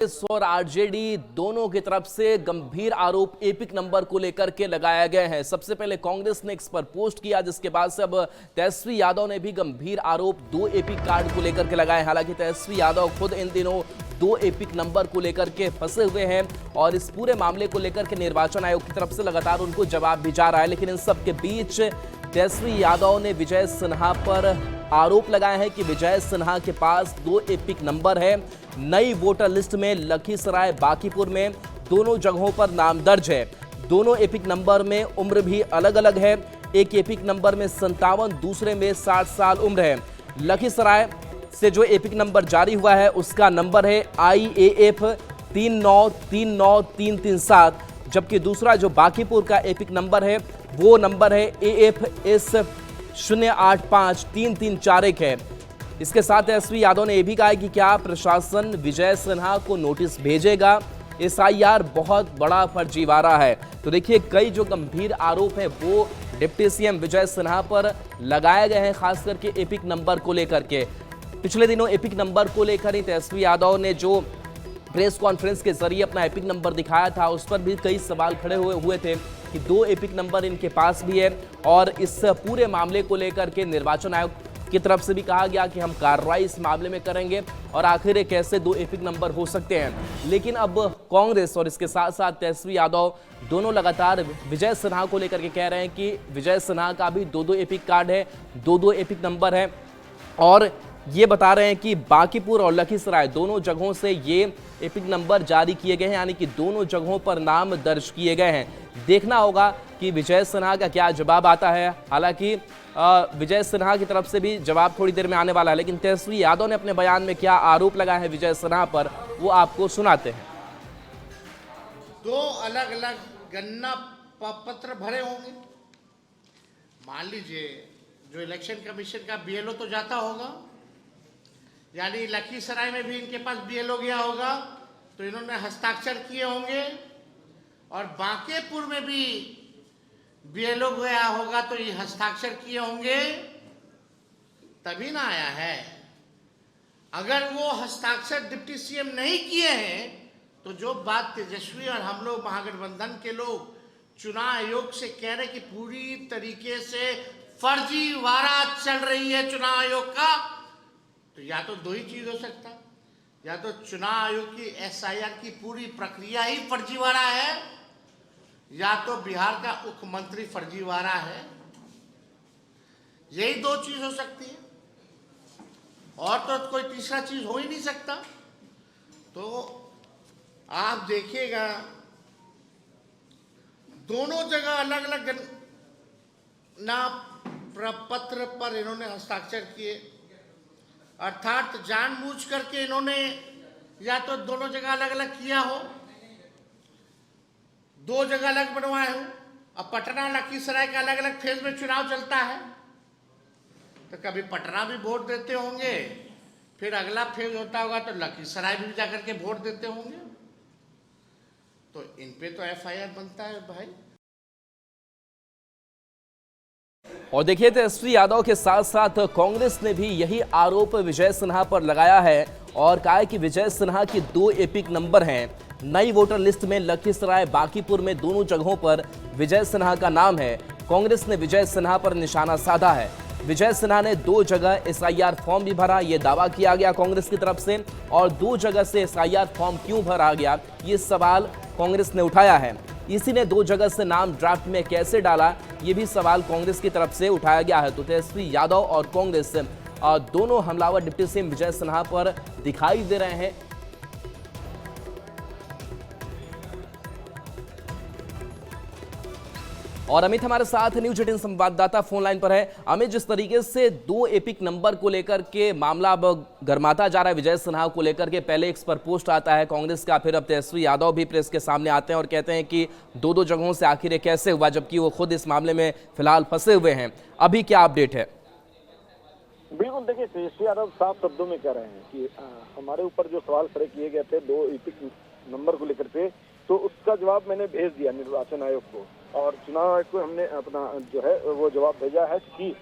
कांग्रेस और आरजेडी दोनों की तरफ से गंभीर आरोप एपिक नंबर को लेकर के लगाए गए हैं। सबसे पहले कांग्रेस ने इस पर पोस्ट किया, जिसके बाद से अब तेजस्वी यादव ने भी गंभीर आरोप दो एपिक कार्ड को लेकर के लगाए। हालांकि तेजस्वी यादव खुद इन दिनों दो एपिक नंबर को लेकर के फंसे हुए हैं और इस पूरे मामले को लेकर के निर्वाचन आयोग की तरफ से लगातार उनको जवाब भी जा रहा है। लेकिन इन सब के बीच तेजस्वी यादव ने विजय सिन्हा पर आरोप लगाया है कि विजय सिन्हा के पास दो एपिक नंबर है। नई वोटर लिस्ट में लखीसराय बांकीपुर में दोनों जगहों पर नाम दर्ज है। दोनों एपिक नंबर में उम्र भी अलग अलग है। एक एपिक नंबर में 57, दूसरे में 60 साल उम्र है। लखीसराय से जो एपिक नंबर जारी हुआ है उसका नंबर है IAF 3939337, जबकि दूसरा जो बांकीपुर का एपिक नंबर है वो नंबर है AFS 085334 है। इसके साथ तेजस्वी यादव ने यह भी कहा है कि क्या प्रशासन विजय सिन्हा को नोटिस भेजेगा। SIR बहुत बड़ा फर्जीवाड़ा है। तो देखिए, कई जो गंभीर आरोप है वो डिप्टी CM विजय सिन्हा पर लगाए गए हैं, खास करके एपिक नंबर को लेकर के। पिछले दिनों एपिक नंबर को लेकर ही तेजस्वी यादव ने जो प्रेस कॉन्फ्रेंस के जरिए अपना एपिक नंबर दिखाया था, उस पर भी कई सवाल खड़े हुए थे कि दो एपिक नंबर इनके पास भी है। और इस पूरे मामले को लेकर के निर्वाचन आयोग की तरफ से भी कहा गया कि हम कार्रवाई इस मामले में करेंगे और आखिर ये कैसे दो एपिक नंबर हो सकते हैं। लेकिन अब कांग्रेस और इसके साथ साथ तेजस्वी यादव दोनों लगातार विजय सिन्हा को लेकर के कह रहे हैं कि विजय सिन्हा का भी दो एपिक कार्ड है, दो एपिक नंबर है। और ये बता रहे हैं कि बांकीपुर और लखीसराय दोनों जगहों से ये एपिक नंबर जारी किए गए हैं, यानी कि दोनों जगहों पर नाम दर्ज किए गए हैं। देखना होगा कि विजय सिन्हा का क्या जवाब आता है। हालांकि विजय सिन्हा की तरफ से भी जवाब थोड़ी देर में आने वाला है, लेकिन तेजस्वी यादव ने अपने बयान में क्या आरोप लगाया है विजय सिन्हा पर, वो आपको सुनाते हैं। दो अलग अलग गणना पत्र भरे होंगे। मान लीजिए जो इलेक्शन कमीशन का BLO तो जाता होगा, यानी लखीसराय में भी इनके पास BLO गया होगा तो इन्होंने हस्ताक्षर किए होंगे, और बांकीपुर में भी BLO गया होगा तो ये हस्ताक्षर किए होंगे, तभी ना आया है। अगर वो हस्ताक्षर डिप्टी CM नहीं किए हैं तो जो बात तेजस्वी और हम लोग महागठबंधन के लोग चुनाव आयोग से कह रहे कि पूरी तरीके से फर्जीवाड़ा चल रही है चुनाव आयोग का, तो या तो दो ही चीज हो सकता, या तो चुनाव आयोग की SIR की पूरी प्रक्रिया ही फर्जीवाड़ा है, या तो बिहार का मुख्यमंत्री फर्जीवाड़ा है। यही दो चीज हो सकती है, और तो कोई तीसरा चीज हो ही नहीं सकता। तो आप देखिएगा दोनों जगह अलग अलग ना प्रपत्र पर इन्होंने हस्ताक्षर किए, अर्थात जानबूझ करके इन्होंने या तो दोनों जगह अलग अलग किया हो, दो जगह अलग बनवाए हो। अब पटना लखीसराय का अलग अलग फेज में चुनाव चलता है, तो कभी पटना भी वोट देते होंगे, फिर अगला फेज होता होगा तो लखीसराय भी जाकर के वोट देते होंगे। तो इन पे तो FIR बनता है भाई। और देखिए, तेजस्वी यादव के साथ साथ कांग्रेस ने भी यही आरोप विजय सिन्हा पर लगाया है और कहा है कि विजय सिन्हा की दो एपिक नंबर हैं। नई वोटर लिस्ट में लखीसराय बांकीपुर में दोनों जगहों पर विजय सिन्हा का नाम है। कांग्रेस ने विजय सिन्हा पर निशाना साधा है। विजय सिन्हा ने दो जगह SIR फॉर्म भी भरा, ये दावा किया गया कांग्रेस की तरफ से। और दो जगह से SIR फॉर्म क्यों भरा गया, ये सवाल कांग्रेस ने उठाया है। इसी ने दो जगह से नाम ड्राफ्ट में कैसे डाला, ये भी सवाल कांग्रेस की तरफ से उठाया गया है। तो तेजस्वी यादव और कांग्रेस दोनों हमलावर डिप्टी CM विजय सिन्हा पर दिखाई दे रहे हैं। और अमित हमारे साथ न्यूज 18 संवाददाता फोन लाइन पर है। अमित, जिस तरीके से दो एपिक नंबर को लेकर के मामला अब गर्माता जा रहा है विजय सिन्हा को लेकर के, पहले इस पर पोस्ट आता है कांग्रेस का, फिर अब तेजस्वी यादव भी प्रेस के सामने आते हैं और कहते हैं कि दो जगहों से आखिर ये कैसे हुआ, जबकि वो खुद इस मामले में फिलहाल फंसे हुए हैं। अभी क्या अपडेट है? बिल्कुल, देखिए, तेजस्वी यादव साफ शब्दों में कह रहे हैं कि हमारे ऊपर जो सवाल खड़े किए गए थे दो एपिक नंबर को लेकर के, तो उसका जवाब मैंने भेज दिया निर्वाचन आयोग को, और चुनाव आयोग को हमने अपना जो है वो जवाब भेजा है कि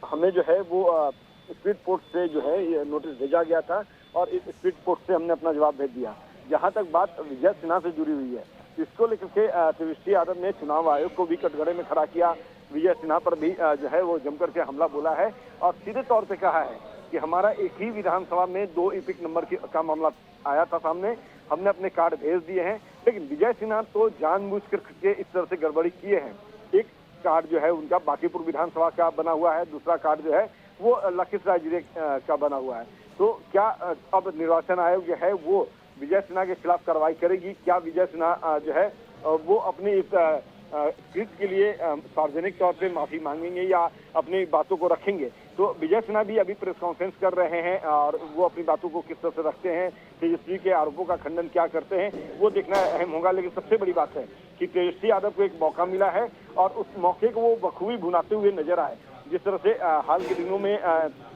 हमें जो है वो स्पीड पोस्ट से जो है ये नोटिस भेजा गया था और इस स्पीड पोस्ट से हमने अपना जवाब भेज दिया। जहां तक बात विजय सिन्हा से जुड़ी हुई है, इसको लेकर के तेजस्वी यादव ने चुनाव आयोग को भी कटघरे में खड़ा किया। विजय सिन्हा पर भी जो है वो जमकर के हमला बोला है और सीधे तौर पे कहा है कि हमारा एक ही विधानसभा में 2 ईपिक नंबर का मामला आया था सामने, हमने अपने कार्ड भेज दिए हैं। लेकिन विजय सिन्हा तो जानबूझ करके इस तरह से गड़बड़ी किए हैं। एक कार्ड जो है उनका बांकीपुर विधानसभा का बना हुआ है, दूसरा कार्ड जो है वो लखीसराय जिले का बना हुआ है। तो क्या अब निर्वाचन आयोग जो है वो विजय सिन्हा के खिलाफ कार्रवाई करेगी? क्या विजय सिन्हा जो है वो अपनी इस कृत्य के लिए सार्वजनिक तौर पे माफी मांगेंगे या अपनी बातों को रखेंगे? तो विजय सिन्हा भी अभी प्रेस कॉन्फ्रेंस कर रहे हैं और वो अपनी बातों को किस तरह से रखते हैं, तेजस्वी के आरोपों का खंडन क्या करते हैं, वो देखना अहम होगा। लेकिन सबसे बड़ी बात है कि तेजस्वी यादव को एक मौका मिला है और उस मौके को वो बखूबी भुनाते हुए नजर आए। जिस तरह से हाल के दिनों में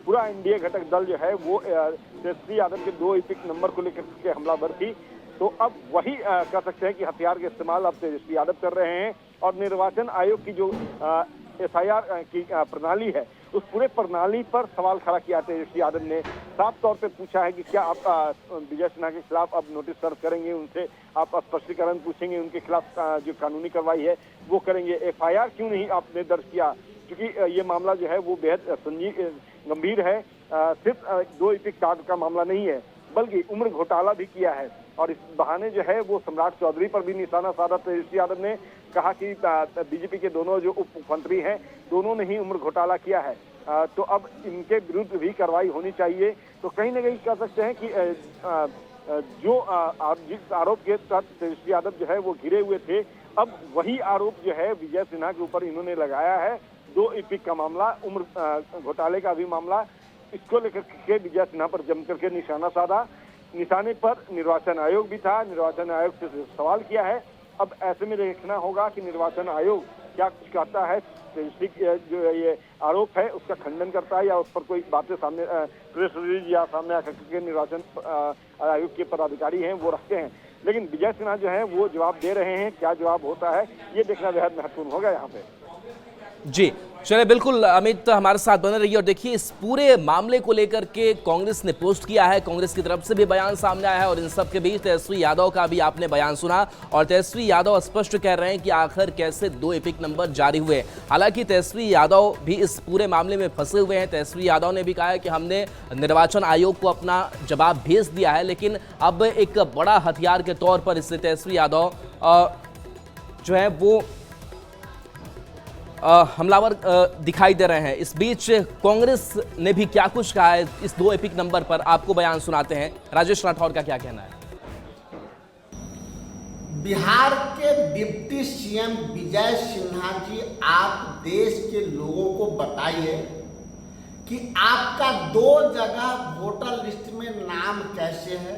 पूरा एनडीए घटक दल जो है वो तेजस्वी यादव के 2 ईपिक नंबर को लेकर के हमलावर थी, तो अब वही कह सकते हैं कि हथियार का इस्तेमाल अब तेजस्वी यादव कर रहे हैं। और निर्वाचन आयोग की जो एफआईआर की प्रणाली है, उस पूरे प्रणाली पर सवाल खड़ा किया तेजस्वी यादव ने। साफ तौर पे पूछा है कि क्या आप विजय सिन्हा के खिलाफ अब नोटिस सर्व करेंगे, उनसे आप स्पष्टीकरण पूछेंगे, उनके खिलाफ जो कानूनी कार्रवाई है वो करेंगे। एफआईआर क्यों नहीं आपने दर्ज किया? क्योंकि ये मामला जो है वो बेहद गंभीर है। सिर्फ 2 ईपिक कार्ड का मामला नहीं है, बल्कि उम्र घोटाला भी किया है। और इस बहाने जो है वो सम्राट चौधरी पर भी निशाना साधा तेजस्वी यादव ने। कहा कि बीजेपी के दोनों जो उप मुख्यमंत्री हैं, दोनों ने ही उम्र घोटाला किया है, तो अब इनके विरुद्ध भी कार्रवाई होनी चाहिए। तो कहीं ना कहीं कह सकते हैं कि जिस आरोप के तहत तेजस्वी यादव जो है वो घिरे हुए थे, अब वही आरोप जो है विजय सिन्हा के ऊपर इन्होंने लगाया है। 2 ईपिक का मामला, उम्र घोटाले का भी मामला, इसको लेकर के विजय सिन्हा पर जम करके निशाना साधा। निशाने पर निर्वाचन आयोग भी था, निर्वाचन आयोग से सवाल किया है। अब ऐसे में देखना होगा कि निर्वाचन आयोग क्या कुछ कहता है, तेजस्वी जो ये आरोप है उसका खंडन करता है या उस पर कोई बातें सामने प्रेस रिलीज या सामने आकर के निर्वाचन आयोग के पदाधिकारी हैं वो रखते हैं। लेकिन विजय सिन्हा जो है वो जवाब दे रहे हैं, क्या जवाब होता है ये देखना बेहद महत्वपूर्ण होगा यहाँ पे। जी चलिए, बिल्कुल अमित हमारे साथ बने रहिए। और देखिए, इस पूरे मामले को लेकर के कांग्रेस ने पोस्ट किया है, कांग्रेस की तरफ से भी बयान सामने आया है और इन सब के बीच तेजस्वी यादव का भी आपने बयान सुना और तेजस्वी यादव स्पष्ट कह रहे हैं कि आखिर कैसे 2 ईपिक नंबर जारी हुए। हालांकि तेजस्वी यादव भी इस पूरे मामले में फंसे हुए हैं। तेजस्वी यादव ने भी कहा है कि हमने निर्वाचन आयोग को अपना जवाब भेज दिया है, लेकिन अब एक बड़ा हथियार के तौर पर इससे तेजस्वी यादव जो है वो हमलावर दिखाई दे रहे हैं। इस बीच कांग्रेस ने भी क्या कुछ कहा है इस 2 ईपिक नंबर पर, आपको बयान सुनाते हैं। राजेश राठौर का क्या कहना है? बिहार के डिप्टी सीएम विजय सिन्हा जी, आप देश के लोगों को बताइए कि आपका 2 जगह वोटर लिस्ट में नाम कैसे है,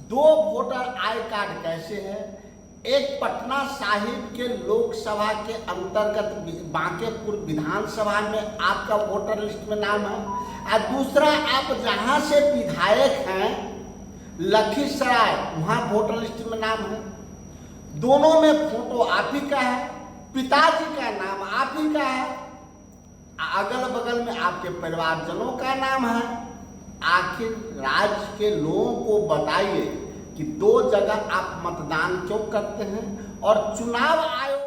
2 वोटर आई कार्ड कैसे है। एक पटना साहिब के लोकसभा के अंतर्गत बांकेपुर विधानसभा में आपका वोटर लिस्ट में नाम है, और दूसरा आप जहां से विधायक हैं लखीसराय, वहां वोटर लिस्ट में नाम है। दोनों में फोटो आप ही का है, पिताजी का नाम आप ही का है, अगल बगल में आपके परिवारजनों का नाम है। आखिर राज्य के लोगों को बताइए कि 2 जगह आप मतदान क्यों करते हैं और चुनाव आयोग।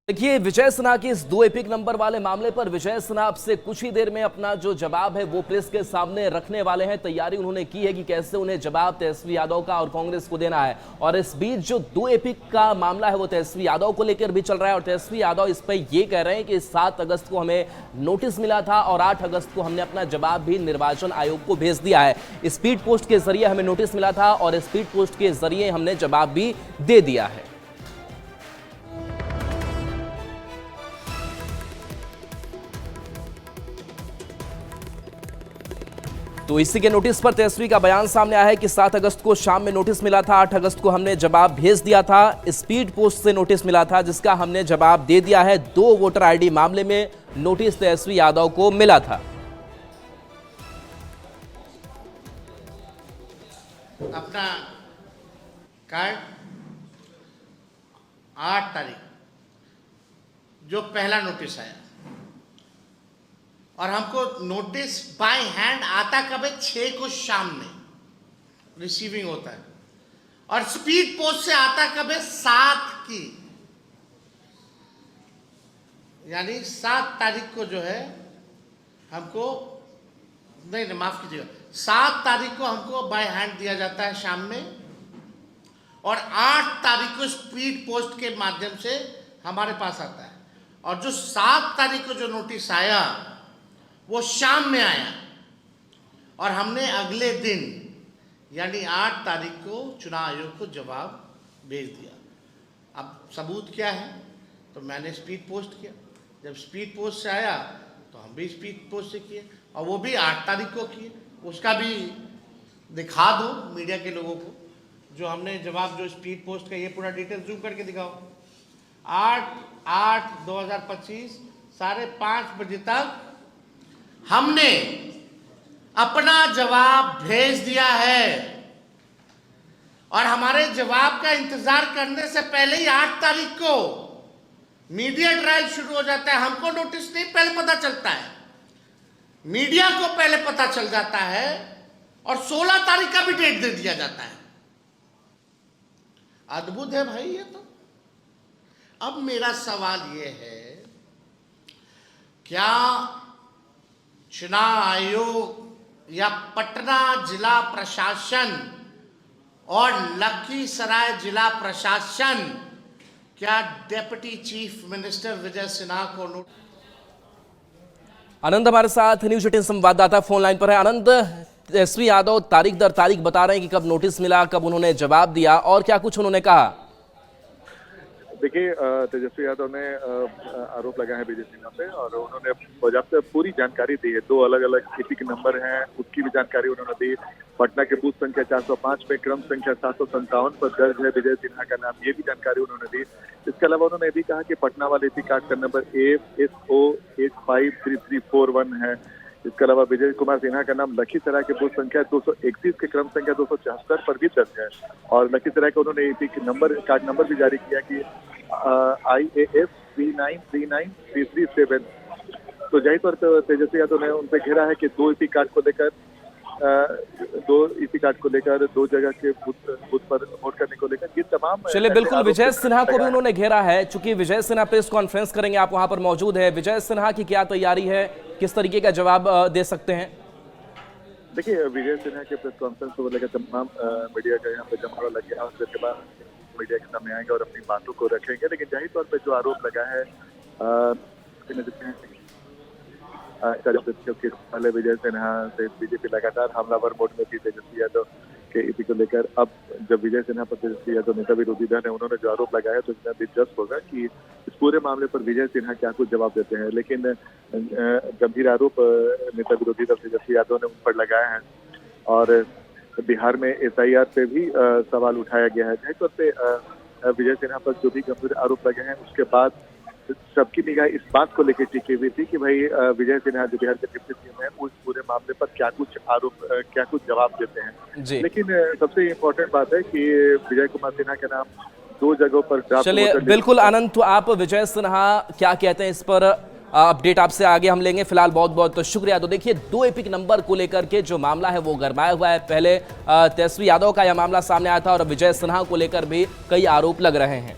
देखिए, विजय सिन्हा के इस 2 ईपिक नंबर वाले मामले पर विजय सिन्हा अब से कुछ ही देर में अपना जो जवाब है वो प्रेस के सामने रखने वाले हैं। तैयारी उन्होंने की है कि कैसे उन्हें जवाब तेजस्वी यादव का और कांग्रेस को देना है। और इस बीच जो 2 ईपिक का मामला है वो तेजस्वी यादव को लेकर भी चल रहा है और तेजस्वी यादव इस पर ये कह रहे हैं कि 7 अगस्त को हमें नोटिस मिला था और 8 अगस्त को हमने अपना जवाब भी निर्वाचन आयोग को भेज दिया है। स्पीड पोस्ट के जरिए हमें नोटिस मिला था और स्पीड पोस्ट के जरिए हमने जवाब भी दे दिया है। तो इसी के नोटिस पर तेजस्वी का बयान सामने आया है कि 7 अगस्त को शाम में नोटिस मिला था, 8 अगस्त को हमने जवाब भेज दिया था। स्पीड पोस्ट से नोटिस मिला था जिसका हमने जवाब दे दिया है। 2 वोटर आईडी मामले में नोटिस तेजस्वी यादव को मिला था। अपना कार्ड 8 तारीख जो पहला नोटिस आया और हमको नोटिस बाय हैंड आता कब है? 6 को शाम में रिसीविंग होता है। और स्पीड पोस्ट से आता कब है? 7 की, यानी 7 तारीख को जो है हमको, नहीं माफ कीजिएगा, 7 तारीख को हमको बाय हैंड दिया जाता है शाम में, और 8 तारीख को स्पीड पोस्ट के माध्यम से हमारे पास आता है। और जो 7 तारीख को जो नोटिस आया वो शाम में आया, और हमने अगले दिन यानी 8 तारीख को चुनाव आयोग को जवाब भेज दिया। अब सबूत क्या है? तो मैंने स्पीड पोस्ट किया। जब स्पीड पोस्ट से आया तो हम भी स्पीड पोस्ट से किए, और वो भी 8 तारीख को किए। उसका भी दिखा दो मीडिया के लोगों को, जो हमने जवाब जो स्पीड पोस्ट का, ये पूरा डिटेल जूम करके दिखाओ। 8/8/2025 5:30 बजे तक हमने अपना जवाब भेज दिया है, और हमारे जवाब का इंतजार करने से पहले ही 8 तारीख को मीडिया ट्रायल शुरू हो जाता है। हमको नोटिस नहीं पहले पता चलता है, मीडिया को पहले पता चल जाता है, और 16 तारीख का भी डेट दे दिया जाता है। अद्भुत है भाई ये तो। अब मेरा सवाल ये है, क्या चुनाव आयोग या पटना जिला प्रशासन और लखीसराय जिला प्रशासन क्या deputy chief minister Vijay Sinha को आनंद हमारे साथ न्यूज 18 संवाददाता फोन लाइन पर है। आनंद, तेजस्वी यादव तारीख दर तारीख बता रहे हैं कि कब नोटिस मिला, कब उन्होंने जवाब दिया, और क्या कुछ उन्होंने कहा? देखिए, तेजस्वी यादव ने आरोप लगाया है विजय सिन्हा पे, और उन्होंने बाकायदा पूरी जानकारी दी है। 2 अलग अलग ईपीक नंबर हैं, उसकी भी जानकारी उन्होंने दी। पटना के बूथ संख्या 405 में क्रम संख्या 757 पर दर्ज है विजय सिन्हा का नाम, ये भी जानकारी उन्होंने दी। इसके अलावा उन्होंने ये भी कहा कि पटना वाले ईपी कार्ड का नंबर ASO853341 है। इसके अलावा विजय कुमार सिन्हा का नाम लखीसराय के बूथ संख्या 231 के क्रम संख्या 274 पर भी दर्ज है, और लखीसराय का उन्होंने ईपी कार्ड नंबर भी जारी किया कि IAS 39393337। तो जाहिर तौर पर तेजस्वी यादव ने उन पर घेरा है कि 2 ईपी कार्ड को लेकर 2 जगह के बूथ पर वोट करने को लेकर ये तमाम। चलिए, बिल्कुल विजय सिन्हा को भी उन्होंने घेरा है। चूंकि विजय सिन्हा प्रेस कॉन्फ्रेंस करेंगे, आप वहां पर मौजूद है। विजय सिन्हा की क्या तैयारी है, किस तरीके का जवाब दे सकते हैं? देखिए, विजय सिन्हा के प्रेस कॉन्फ्रेंस को लेकर तमाम मीडिया का यहाँ पे जमावड़ा लग गया, उसके बाद मीडिया के सामने आएंगे और अपनी बातों को रखेंगे। लेकिन जाहिर तौर पर जो आरोप लगा है पहले विजय सिन्हा से बीजेपी लगातार हमलावर मोड में थी तेजस्वी यादव के ईपी को लेकर। अब जब विजय सिन्हा पर तेजस्वी यादव नेता विरोधी दल है, उन्होंने जो आरोप लगाया तो इतना दिलचस्प होगा कि इस पूरे मामले पर विजय सिन्हा क्या कुछ जवाब देते हैं। लेकिन गंभीर आरोप नेता विरोधी दल तेजस्वी यादव ने उन पर लगाया है, और बिहार में SIR पे भी सवाल उठाया गया है। जाहिर तौर पे विजय सिन्हा पर जो भी गंभीर आरोप लगे हैं, उसके बाद सबकी निगाह इस बात को लेकर टिकी हुई थी कि भाई विजय सिन्हा जो बिहार के डिप्टी सीएम है, उस पूरे मामले पर क्या कुछ जवाब देते हैं। लेकिन सबसे इम्पोर्टेंट बात है कि विजय कुमार सिन्हा के नाम 2 जगहों पर। चलिए, बिल्कुल आनंद, तो आप विजय सिन्हा क्या कहते हैं इस पर अपडेट आपसे आगे हम लेंगे। फिलहाल बहुत बहुत शुक्रिया। तो देखिए, 2 ईपीक नंबर को लेकर के जो मामला है वो गरमाया हुआ है। पहले तेजस्वी यादव का यह मामला सामने आया था, और विजय सिन्हा को लेकर भी कई आरोप लग रहे हैं।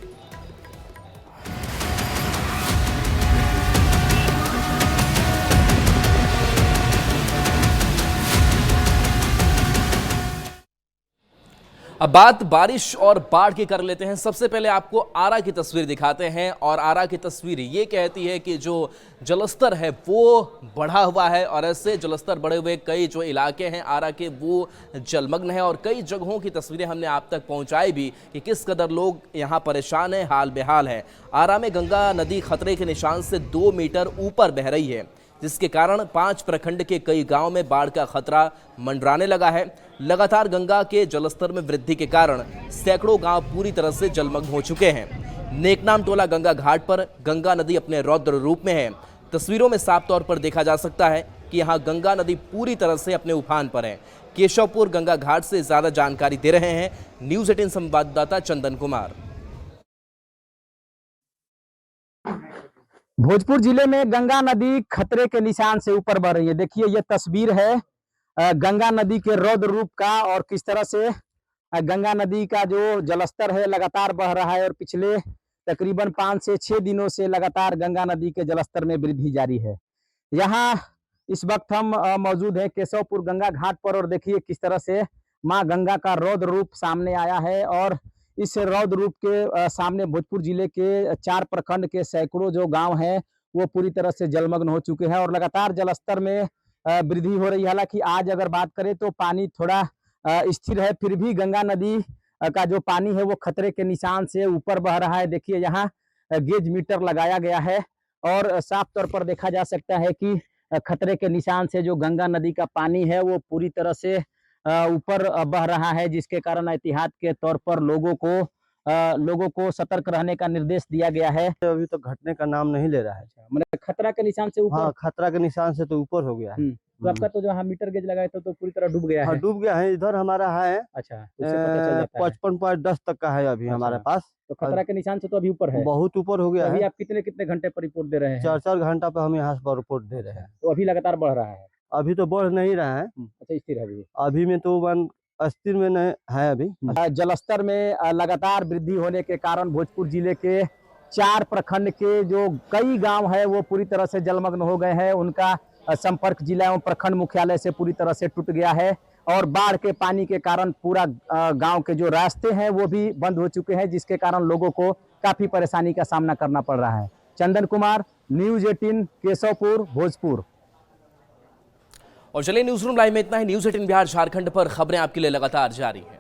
अब बात बारिश और बाढ़ की कर लेते हैं। सबसे पहले आपको आरा की तस्वीर दिखाते हैं, और आरा की तस्वीर ये कहती है कि जो जलस्तर है वो बढ़ा हुआ है, और ऐसे जलस्तर बढ़े हुए कई जो इलाके हैं आरा के वो जलमग्न है। और कई जगहों की तस्वीरें हमने आप तक पहुंचाई भी कि किस कदर लोग यहाँ परेशान हैं, हाल बेहाल है। आरा में गंगा नदी खतरे के निशान से 2 मीटर ऊपर बह रही है, जिसके कारण 5 प्रखंड के कई गांव में बाढ़ का खतरा मंडराने लगा है। लगातार गंगा के जलस्तर में वृद्धि के कारण सैकड़ों गांव पूरी तरह से जलमग्न हो चुके हैं। नेकनाम टोला गंगा घाट पर गंगा नदी अपने रौद्र रूप में है। तस्वीरों में साफ तौर पर देखा जा सकता है कि यहाँ गंगा नदी पूरी तरह से अपने उफान पर है। केशवपुर गंगा घाट से ज्यादा जानकारी दे रहे हैं न्यूज 18 संवाददाता चंदन कुमार। भोजपुर जिले में गंगा नदी खतरे के निशान से ऊपर बढ़ रही है। देखिए ये तस्वीर है गंगा नदी के रौद्र रूप का और किस तरह से गंगा नदी का जो जलस्तर है लगातार बढ़ रहा है और पिछले तकरीबन 5 से 6 दिनों से लगातार गंगा नदी के जलस्तर में वृद्धि जारी है। यहाँ इस वक्त हम मौजूद है केशवपुर गंगा घाट पर और देखिए किस तरह से माँ गंगा का रौद्र रूप सामने आया है और इस रौद्र रूप के सामने भोजपुर जिले के 4 प्रखंड के सैकड़ों जो गांव हैं वो पूरी तरह से जलमग्न हो चुके हैं और लगातार जलस्तर में वृद्धि हो रही है। हालांकि आज अगर बात करें तो पानी थोड़ा स्थिर है, फिर भी गंगा नदी का जो पानी है वो खतरे के निशान से ऊपर बह रहा है। देखिए यहाँ गेज मीटर लगाया गया है और साफ तौर पर देखा जा सकता है कि खतरे के निशान से जो गंगा नदी का पानी है वो पूरी तरह से ऊपर बह रहा है, जिसके कारण एहतियात के तौर पर लोगों को सतर्क रहने का निर्देश दिया गया है। अभी तो घटने का नाम नहीं ले रहा है। मतलब खतरा के निशान से ऊपर? हाँ, खतरा के निशान से तो ऊपर हो गया है। तो आपका तो जो मीटर गेज लगाए तो पूरी तरह डूब गया है? हाँ, डूब गया है। इधर हमारा है अच्छा, उससे पता चल जाता है 55.10 तक का है अभी हमारे पास। तो खतरा के निशान से तो अभी ऊपर है, बहुत ऊपर हो गया है। अभी आप कितने घंटे पर रिपोर्ट दे रहे हैं? 4 घंटा पे हम यहाँ से रिपोर्ट दे रहे हैं। तो अभी लगातार बढ़ रहा है? अभी तो बढ़ नहीं रहा है। अच्छा, स्थिर है अभी? अभी में तो अस्थिर में नहीं है। अभी जलस्तर में लगातार वृद्धि होने के कारण भोजपुर जिले के 4 प्रखंड के जो कई गांव है वो पूरी तरह से जलमग्न हो गए हैं। उनका संपर्क जिला एवं प्रखंड मुख्यालय से पूरी तरह से टूट गया है और बाढ़ के पानी के कारण पूरा गांव के जो रास्ते हैं वो भी बंद हो चुके हैं, जिसके कारण लोगों को काफी परेशानी का सामना करना पड़ रहा है। चंदन कुमार, न्यूज़ 18, केशवपुर, भोजपुर। और चलिए न्यूज़ रूम लाइव में इतना ही। न्यूज़ 18 बिहार झारखंड पर खबरें आपके लिए लगातार जारी हैं।